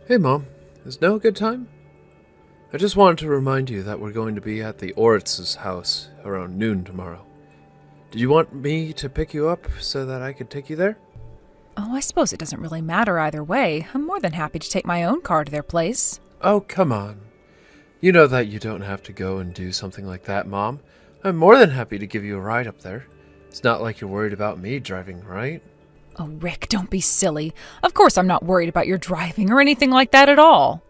Hey, Mom. Is now a good time? I just wanted to remind you that we're going to be at the Oritz's house around noon tomorrow. Do you want me to pick you up so that I could take you there? Oh, I suppose it doesn't really matter either way. I'm more than happy to take my own car to their place. Oh, come on. You know that you don't have to go and do something like that, Mom. I'm more than happy to give you a ride up there. It's not like you're worried about me driving, right? Oh, Rick, don't be silly. Of course I'm not worried about your driving or anything like that at all.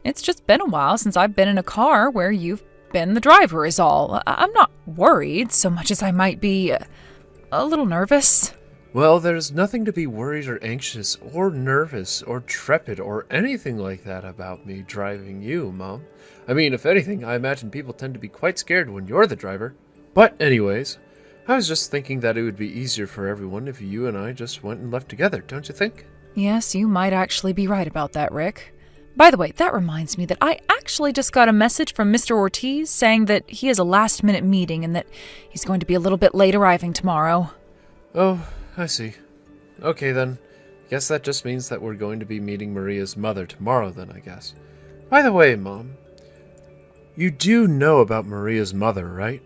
It's just been a while since I've been in a car where you've been the driver is all. I'm not worried so much as I might be a little nervous. Well, there's nothing to be worried or anxious or nervous or trepid or anything like that about me driving you, Mom. I mean, if anything, I imagine people tend to be quite scared when you're the driver. But anyways, I was just thinking that it would be easier for everyone if you and I just went and left together, don't you think? Yes, you might actually be right about that, Rick. By the way, that reminds me that I actually just got a message from Mr. Ortiz saying that he has a last-minute meeting and that he's going to be a little bit late arriving tomorrow. Oh, I see. Okay then. Guess that just means that we're going to be meeting Maria's mother tomorrow then, I guess. By the way, Mom, you do know about Maria's mother, right?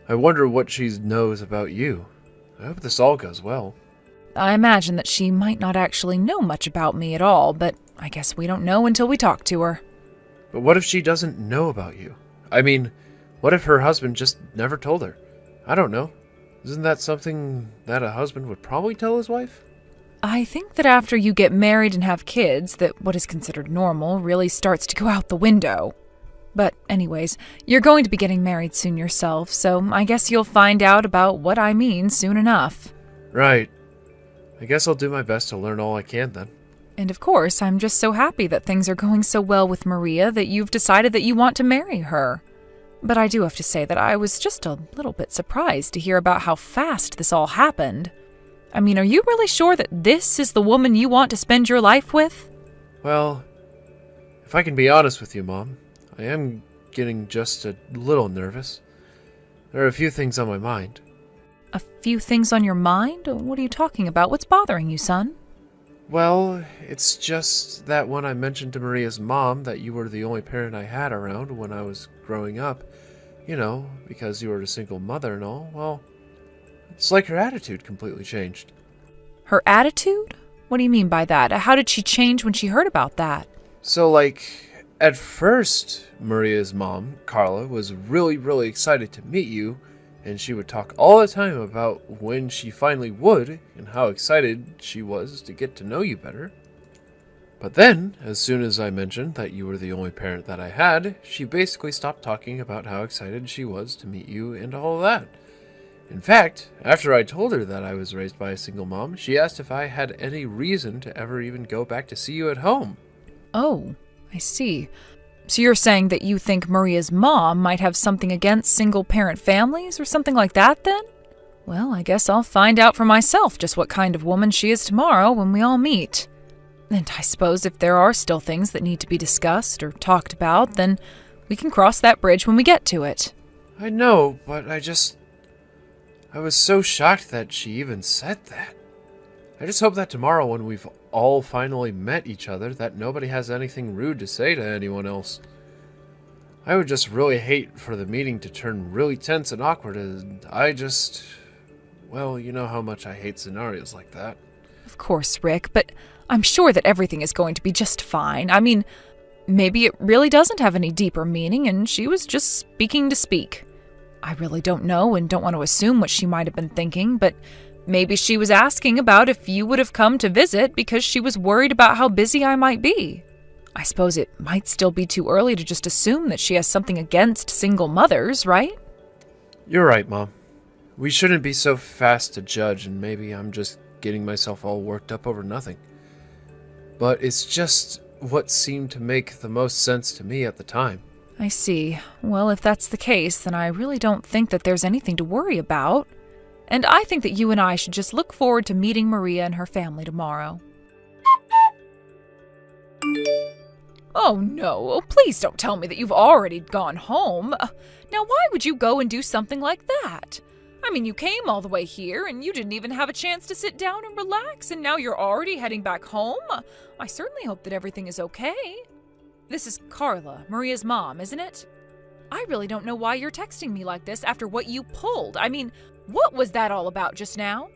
I wonder what she knows about you. I hope this all goes well. I imagine that she might not actually know much about me at all, but I guess we don't know until we talk to her. But what if she doesn't know about you? I mean, what if her husband just never told her? I don't know. Isn't that something that a husband would probably tell his wife? I think that after you get married and have kids, that what is considered normal really starts to go out the window. But anyways, you're going to be getting married soon yourself, so I guess you'll find out about what I mean soon enough. Right. I guess I'll do my best to learn all I can then. And of course, I'm just so happy that things are going so well with Maria that you've decided that you want to marry her. But I do have to say that I was just a little bit surprised to hear about how fast this all happened. I mean, are you really sure that this is the woman you want to spend your life with? Well, if I can be honest with you, Mom, I am getting just a little nervous. There are a few things on my mind. A few things on your mind? What are you talking about? What's bothering you, son? Well, it's just that when I mentioned to Maria's mom that you were the only parent I had around when I was growing up, because you were a single mother and all, well, it's like her attitude completely changed. Her attitude? What do you mean by that? How did she change when she heard about that? So, at first, Maria's mom, Carla, was really, really excited to meet you, and she would talk all the time about when she finally would and how excited she was to get to know you better. But then, as soon as I mentioned that you were the only parent that I had, she basically stopped talking about how excited she was to meet you and all that. In fact, after I told her that I was raised by a single mom, she asked if I had any reason to ever even go back to see you at home. Oh, I see. So you're saying that you think Maria's mom might have something against single-parent families or something like that, then? Well, I guess I'll find out for myself just what kind of woman she is tomorrow when we all meet. And I suppose if there are still things that need to be discussed or talked about, then we can cross that bridge when we get to it. I know, but I was so shocked that she even said that. I just hope that tomorrow when we've all finally met each other that nobody has anything rude to say to anyone else. I would just really hate for the meeting to turn really tense and awkward, and you know how much I hate scenarios like that. Of course, Rick, but I'm sure that everything is going to be just fine. I mean, maybe it really doesn't have any deeper meaning and she was just speaking to speak. I really don't know and don't want to assume what she might have been thinking, but maybe she was asking about if you would have come to visit because she was worried about how busy I might be. I suppose it might still be too early to just assume that she has something against single mothers, right? You're right, Mom. We shouldn't be so fast to judge, and maybe I'm just getting myself all worked up over nothing. But it's just what seemed to make the most sense to me at the time. I see. Well, if that's the case, then I really don't think that there's anything to worry about. And I think that you and I should just look forward to meeting Maria and her family tomorrow. Oh no, please don't tell me that you've already gone home. Now why would you go and do something like that? I mean, you came all the way here and you didn't even have a chance to sit down and relax, and now you're already heading back home? I certainly hope that everything is okay. This is Carla, Maria's mom, isn't it? I really don't know why you're texting me like this after what you pulled. I mean, what was that all about just now?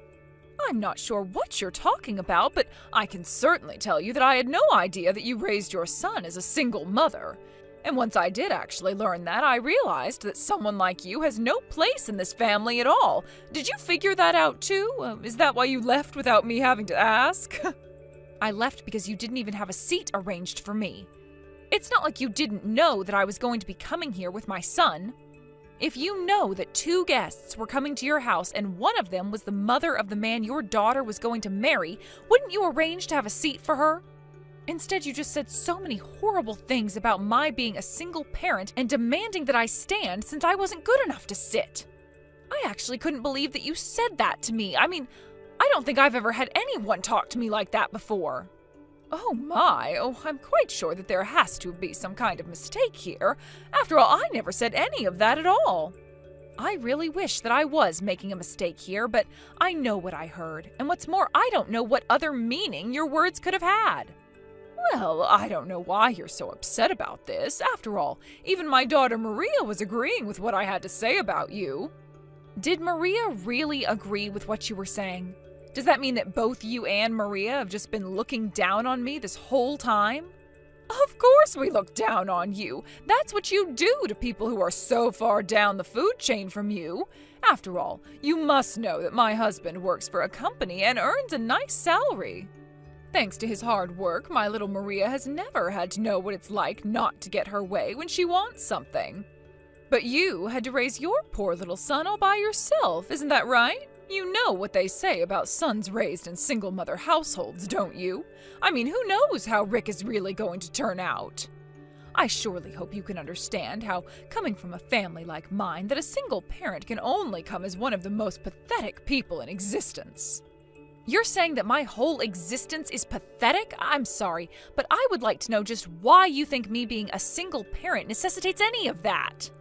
I'm not sure what you're talking about, but I can certainly tell you that I had no idea that you raised your son as a single mother. And once I did actually learn that, I realized that someone like you has no place in this family at all. Did you figure that out too? Is that why you left without me having to ask? I left because you didn't even have a seat arranged for me. It's not like you didn't know that I was going to be coming here with my son. If you know that 2 guests were coming to your house and one of them was the mother of the man your daughter was going to marry, wouldn't you arrange to have a seat for her? Instead, you just said so many horrible things about my being a single parent and demanding that I stand since I wasn't good enough to sit. I actually couldn't believe that you said that to me. I mean, I don't think I've ever had anyone talk to me like that before. Oh my, I'm quite sure that there has to be some kind of mistake here. After all, I never said any of that at all. I really wish that I was making a mistake here, but I know what I heard. And what's more, I don't know what other meaning your words could have had. Well, I don't know why you're so upset about this. After all, even my daughter Maria was agreeing with what I had to say about you. Did Maria really agree with what you were saying? Does that mean that both you and Maria have just been looking down on me this whole time? Of course we look down on you. That's what you do to people who are so far down the food chain from you. After all, you must know that my husband works for a company and earns a nice salary. Thanks to his hard work, my little Maria has never had to know what it's like not to get her way when she wants something. But you had to raise your poor little son all by yourself, isn't that right? You know what they say about sons raised in single-mother households, don't you? I mean, who knows how Rick is really going to turn out? I surely hope you can understand how, coming from a family like mine, that a single parent can only come as one of the most pathetic people in existence. You're saying that my whole existence is pathetic? I'm sorry, but I would like to know just why you think me being a single parent necessitates any of that.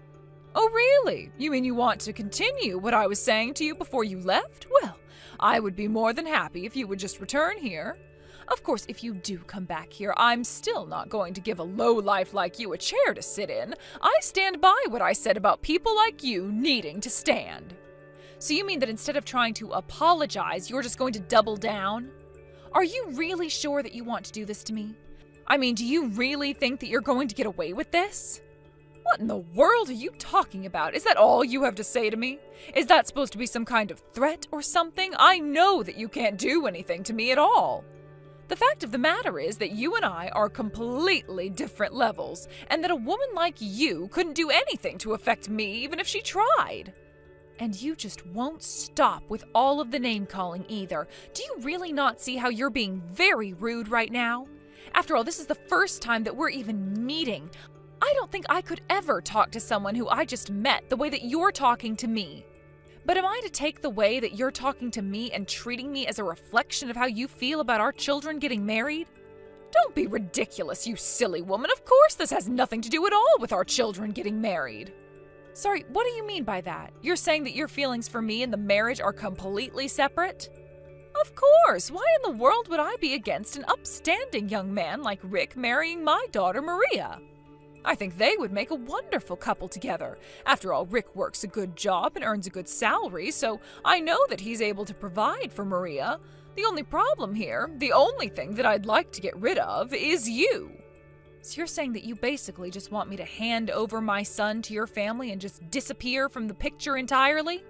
Oh, really? You mean you want to continue what I was saying to you before you left? Well, I would be more than happy if you would just return here. Of course, if you do come back here, I'm still not going to give a lowlife like you a chair to sit in. I stand by what I said about people like you needing to stand. So you mean that instead of trying to apologize, you're just going to double down? Are you really sure that you want to do this to me? I mean, do you really think that you're going to get away with this? What in the world are you talking about? Is that all you have to say to me? Is that supposed to be some kind of threat or something? I know that you can't do anything to me at all. The fact of the matter is that you and I are completely different levels, and that a woman like you couldn't do anything to affect me even if she tried. And you just won't stop with all of the name-calling either. Do you really not see how you're being very rude right now? After all, this is the first time that we're even meeting. I don't think I could ever talk to someone who I just met the way that you're talking to me. But am I to take the way that you're talking to me and treating me as a reflection of how you feel about our children getting married? Don't be ridiculous, you silly woman. Of course this has nothing to do at all with our children getting married. Sorry, what do you mean by that? You're saying that your feelings for me and the marriage are completely separate? Of course! Why in the world would I be against an upstanding young man like Rick marrying my daughter Maria? I think they would make a wonderful couple together. After all, Rick works a good job and earns a good salary, so I know that he's able to provide for Maria. The only problem here, the only thing that I'd like to get rid of, is you. So you're saying that you basically just want me to hand over my son to your family and just disappear from the picture entirely?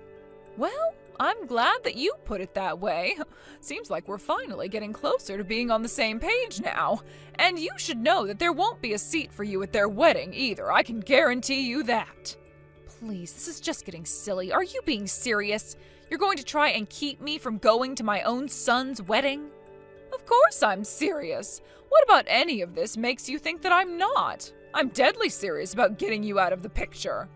Well, I'm glad that you put it that way. Seems like we're finally getting closer to being on the same page now. And you should know that there won't be a seat for you at their wedding either. I can guarantee you that. Please, this is just getting silly. Are you being serious? You're going to try and keep me from going to my own son's wedding? Of course I'm serious. What about any of this makes you think that I'm not? I'm deadly serious about getting you out of the picture.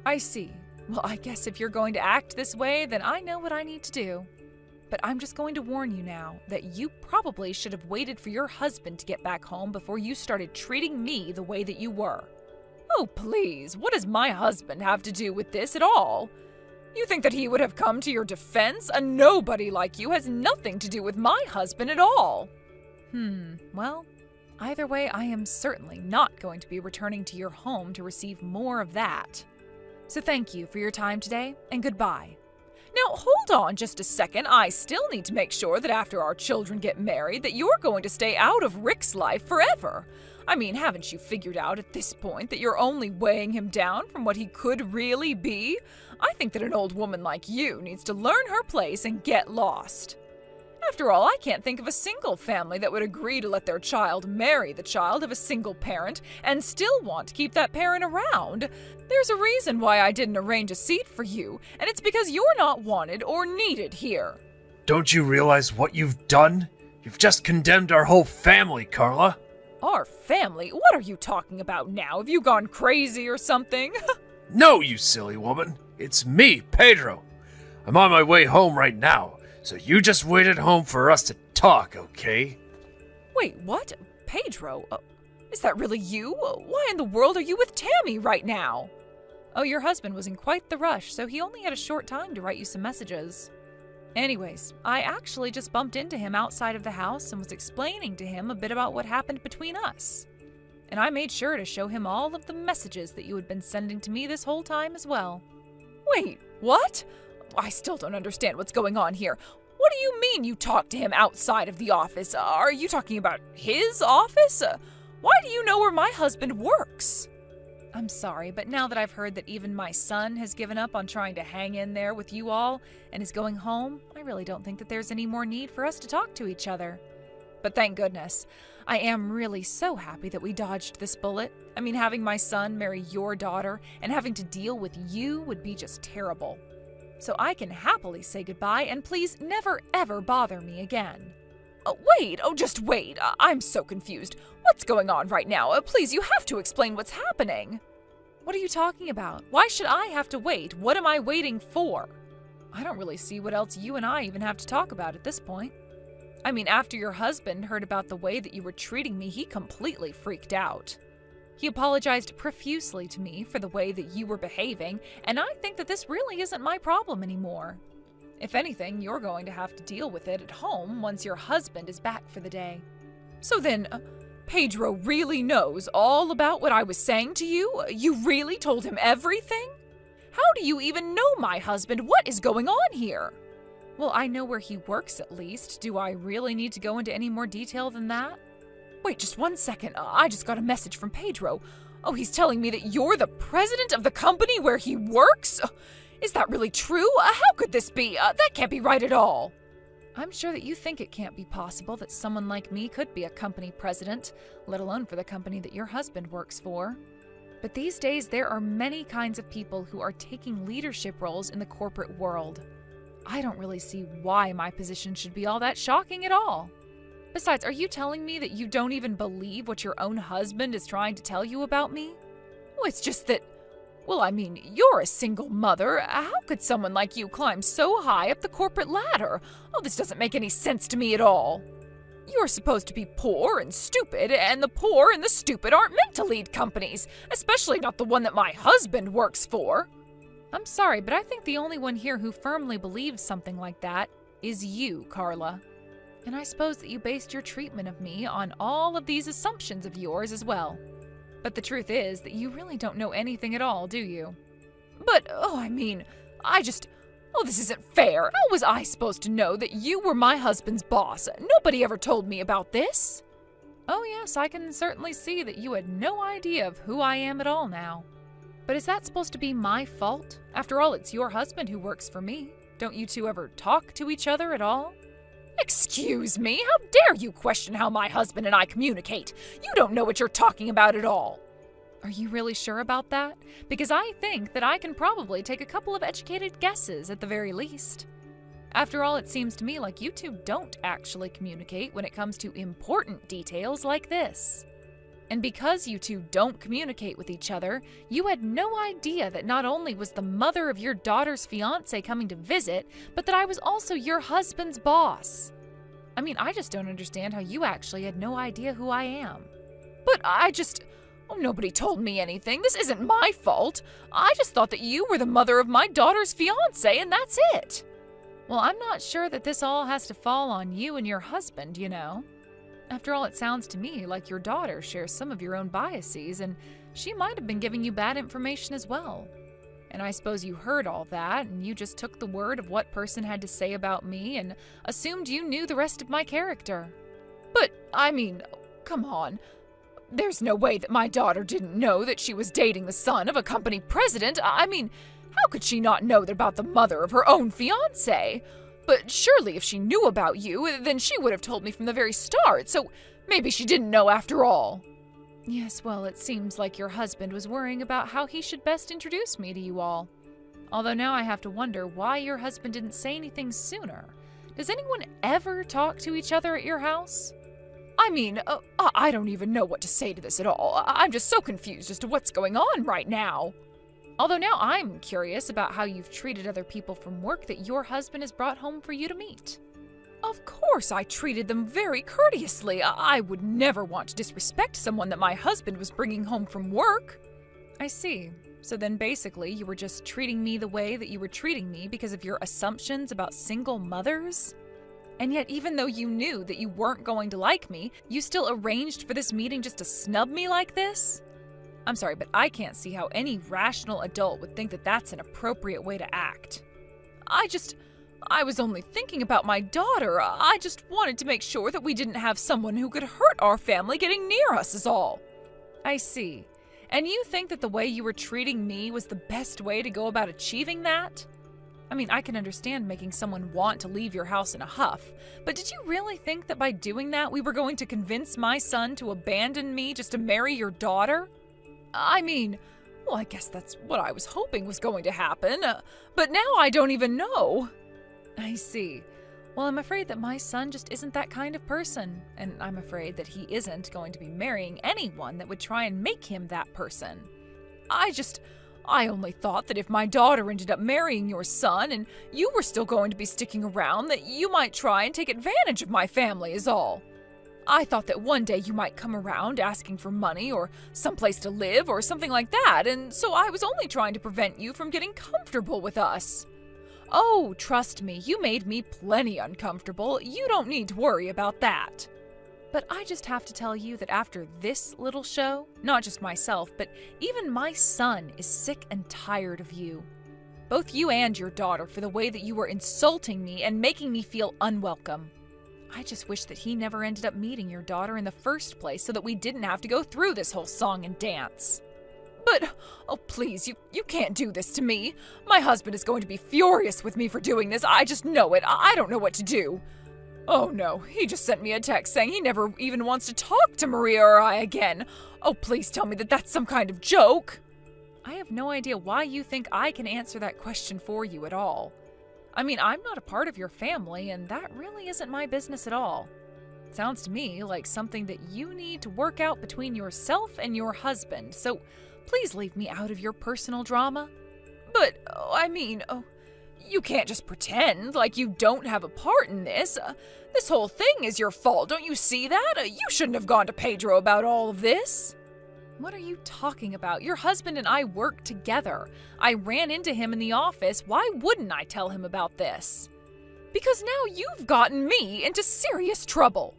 I see. Well, I guess if you're going to act this way, then I know what I need to do. But I'm just going to warn you now that you probably should have waited for your husband to get back home before you started treating me the way that you were. Oh, please, what does my husband have to do with this at all? You think that he would have come to your defense? A nobody like you has nothing to do with my husband at all. Well, either way, I am certainly not going to be returning to your home to receive more of that. So thank you for your time today, and goodbye. Now, hold on just a second. I still need to make sure that after our children get married that you're going to stay out of Rick's life forever. I mean, haven't you figured out at this point that you're only weighing him down from what he could really be? I think that an old woman like you needs to learn her place and get lost. After all, I can't think of a single family that would agree to let their child marry the child of a single parent and still want to keep that parent around. There's a reason why I didn't arrange a seat for you, and it's because you're not wanted or needed here. Don't you realize what you've done? You've just condemned our whole family, Carla. Our family? What are you talking about now? Have you gone crazy or something? No, you silly woman. It's me, Pedro. I'm on my way home right now, so you just wait at home for us to talk, okay? Wait, what? Pedro? Is that really you? Why in the world are you with Tammy right now? Oh, your husband was in quite the rush, so he only had a short time to write you some messages. Anyways, I actually just bumped into him outside of the house and was explaining to him a bit about what happened between us. And I made sure to show him all of the messages that you had been sending to me this whole time as well. Wait, what? I still don't understand what's going on here. What do you mean you talked to him outside of the office? Are you talking about his office? Why do you know where my husband works? I'm sorry, but now that I've heard that even my son has given up on trying to hang in there with you all and is going home, I really don't think that there's any more need for us to talk to each other. But thank goodness. I am really so happy that we dodged this bullet. I mean, having my son marry your daughter and having to deal with you would be just terrible. So I can happily say goodbye, and please never ever bother me again. Just wait. I'm so confused. What's going on right now? Please, you have to explain what's happening. What are you talking about? Why should I have to wait? What am I waiting for? I don't really see what else you and I even have to talk about at this point. I mean, after your husband heard about the way that you were treating me, he completely freaked out. He apologized profusely to me for the way that you were behaving, and I think that this really isn't my problem anymore. If anything, you're going to have to deal with it at home once your husband is back for the day. So then, Pedro really knows all about what I was saying to you? You really told him everything? How do you even know my husband? What is going on here? Well, I know where he works at least. Do I really need to go into any more detail than that? Wait, just one second. I just got a message from Pedro. Oh, he's telling me that you're the president of the company where he works? Is that really true? How could this be? That can't be right at all. I'm sure that you think it can't be possible that someone like me could be a company president, let alone for the company that your husband works for. But these days, there are many kinds of people who are taking leadership roles in the corporate world. I don't really see why my position should be all that shocking at all. Besides, are you telling me that you don't even believe what your own husband is trying to tell you about me? Oh, it's just that, well, I mean, you're a single mother. How could someone like you climb so high up the corporate ladder? Oh, this doesn't make any sense to me at all. You're supposed to be poor and stupid, and the poor and the stupid aren't meant to lead companies, especially not the one that my husband works for. I'm sorry, but I think the only one here who firmly believes something like that is you, Carla. And I suppose that you based your treatment of me on all of these assumptions of yours as well. But the truth is that you really don't know anything at all, do you? But, this isn't fair. How was I supposed to know that you were my husband's boss? Nobody ever told me about this. Oh yes, I can certainly see that you had no idea of who I am at all now. But is that supposed to be my fault? After all, it's your husband who works for me. Don't you two ever talk to each other at all? Excuse me, how dare you question how my husband and I communicate? You don't know what you're talking about at all. Are you really sure about that? Because I think that I can probably take a couple of educated guesses at the very least. After all, it seems to me like you two don't actually communicate when it comes to important details like this. And because you two don't communicate with each other, you had no idea that not only was the mother of your daughter's fiancé coming to visit, but that I was also your husband's boss. I mean, I just don't understand how you actually had no idea who I am. But Oh, nobody told me anything. This isn't my fault. I just thought that you were the mother of my daughter's fiancé, and that's it. Well, I'm not sure that this all has to fall on you and your husband, you know. After all, it sounds to me like your daughter shares some of your own biases, and she might have been giving you bad information as well. And I suppose you heard all that, and you just took the word of what person had to say about me and assumed you knew the rest of my character. But, I mean, come on. There's no way that my daughter didn't know that she was dating the son of a company president. I mean, how could she not know about the mother of her own fiancé? But surely if she knew about you, then she would have told me from the very start, so maybe she didn't know after all. Yes, well, it seems like your husband was worrying about how he should best introduce me to you all. Although now I have to wonder why your husband didn't say anything sooner. Does anyone ever talk to each other at your house? I mean, I don't even know what to say to this at all. I'm just so confused as to what's going on right now. Although now I'm curious about how you've treated other people from work that your husband has brought home for you to meet. Of course I treated them very courteously. I would never want to disrespect someone that my husband was bringing home from work. I see. So then basically you were just treating me the way that you were treating me because of your assumptions about single mothers? And yet, even though you knew that you weren't going to like me, you still arranged for this meeting just to snub me like this? I'm sorry, but I can't see how any rational adult would think that that's an appropriate way to act. I was only thinking about my daughter. I just wanted to make sure that we didn't have someone who could hurt our family getting near us is all. I see. And you think that the way you were treating me was the best way to go about achieving that? I mean, I can understand making someone want to leave your house in a huff, but did you really think that by doing that we were going to convince my son to abandon me just to marry your daughter? I mean, well, I guess that's what I was hoping was going to happen, but now I don't even know. I see. Well, I'm afraid that my son just isn't that kind of person, and I'm afraid that he isn't going to be marrying anyone that would try and make him that person. I only thought that if my daughter ended up marrying your son and you were still going to be sticking around, that you might try and take advantage of my family is all. I thought that one day you might come around asking for money or someplace to live or something like that, and so I was only trying to prevent you from getting comfortable with us. Oh, trust me, you made me plenty uncomfortable. You don't need to worry about that. But I just have to tell you that after this little show, not just myself, but even my son is sick and tired of you. Both you and your daughter for the way that you were insulting me and making me feel unwelcome. I just wish that he never ended up meeting your daughter in the first place so that we didn't have to go through this whole song and dance. But, oh please, you can't do this to me. My husband is going to be furious with me for doing this. I just know it. I don't know what to do. Oh no, he just sent me a text saying he never even wants to talk to Maria or I again. Oh, please tell me that that's some kind of joke. I have no idea why you think I can answer that question for you at all. I mean, I'm not a part of your family, and that really isn't my business at all. It sounds to me like something that you need to work out between yourself and your husband, so please leave me out of your personal drama. But, you can't just pretend like you don't have a part in this. This whole thing is your fault, don't you see that? You shouldn't have gone to Pedro about all of this. What are you talking about? Your husband and I work together. I ran into him in the office. Why wouldn't I tell him about this? Because now you've gotten me into serious trouble.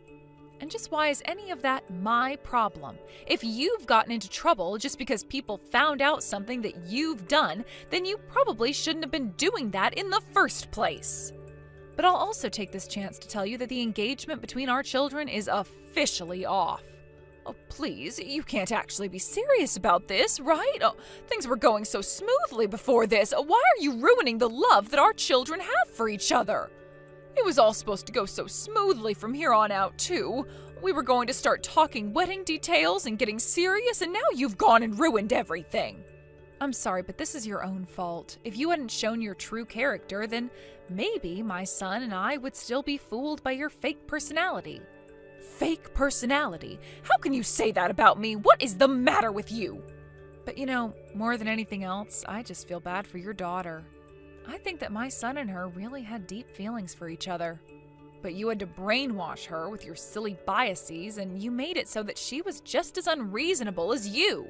And just why is any of that my problem? If you've gotten into trouble just because people found out something that you've done, then you probably shouldn't have been doing that in the first place. But I'll also take this chance to tell you that the engagement between our children is officially off. Oh, please, you can't actually be serious about this, right? Oh, things were going so smoothly before this. Why are you ruining the love that our children have for each other? It was all supposed to go so smoothly from here on out, too. We were going to start talking wedding details and getting serious, and now you've gone and ruined everything. I'm sorry, but this is your own fault. If you hadn't shown your true character, then maybe my son and I would still be fooled by your fake personality. Fake personality? How can you say that about me? What is the matter with you? But more than anything else, I just feel bad for your daughter. I think that my son and her really had deep feelings for each other. But you had to brainwash her with your silly biases, and you made it so that she was just as unreasonable as you.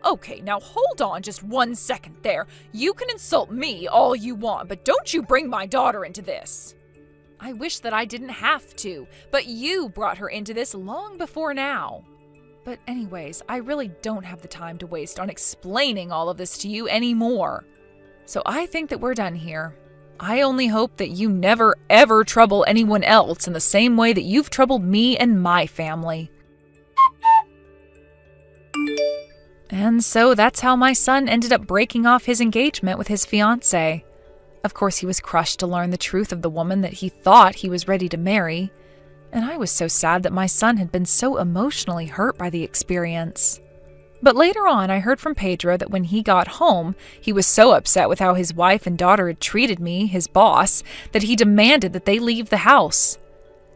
Okay, now hold on just 1 second there. You can insult me all you want, but don't you bring my daughter into this. I wish that I didn't have to, but you brought her into this long before now. But anyways, I really don't have the time to waste on explaining all of this to you anymore. So I think that we're done here. I only hope that you never ever trouble anyone else in the same way that you've troubled me and my family. And so that's how my son ended up breaking off his engagement with his fiancé. Of course, he was crushed to learn the truth of the woman that he thought he was ready to marry. And I was so sad that my son had been so emotionally hurt by the experience. But later on, I heard from Pedro that when he got home, he was so upset with how his wife and daughter had treated me, his boss, that he demanded that they leave the house.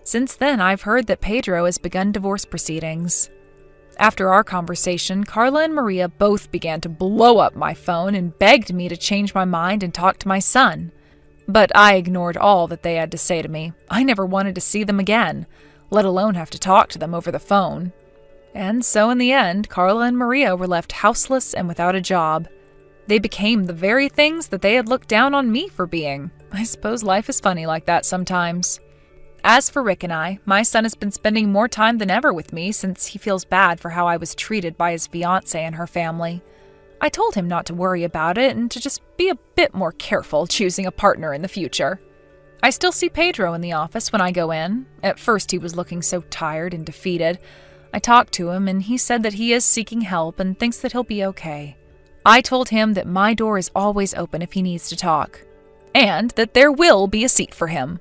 Since then, I've heard that Pedro has begun divorce proceedings. After our conversation, Carla and Maria both began to blow up my phone and begged me to change my mind and talk to my son. But I ignored all that they had to say to me. I never wanted to see them again, let alone have to talk to them over the phone. And so in the end, Carla and Maria were left houseless and without a job. They became the very things that they had looked down on me for being. I suppose life is funny like that sometimes. As for Rick and I, my son has been spending more time than ever with me since he feels bad for how I was treated by his fiancé and her family. I told him not to worry about it and to just be a bit more careful choosing a partner in the future. I still see Pedro in the office when I go in. At first he was looking so tired and defeated. I talked to him and he said that he is seeking help and thinks that he'll be okay. I told him that my door is always open if he needs to talk, and that there will be a seat for him.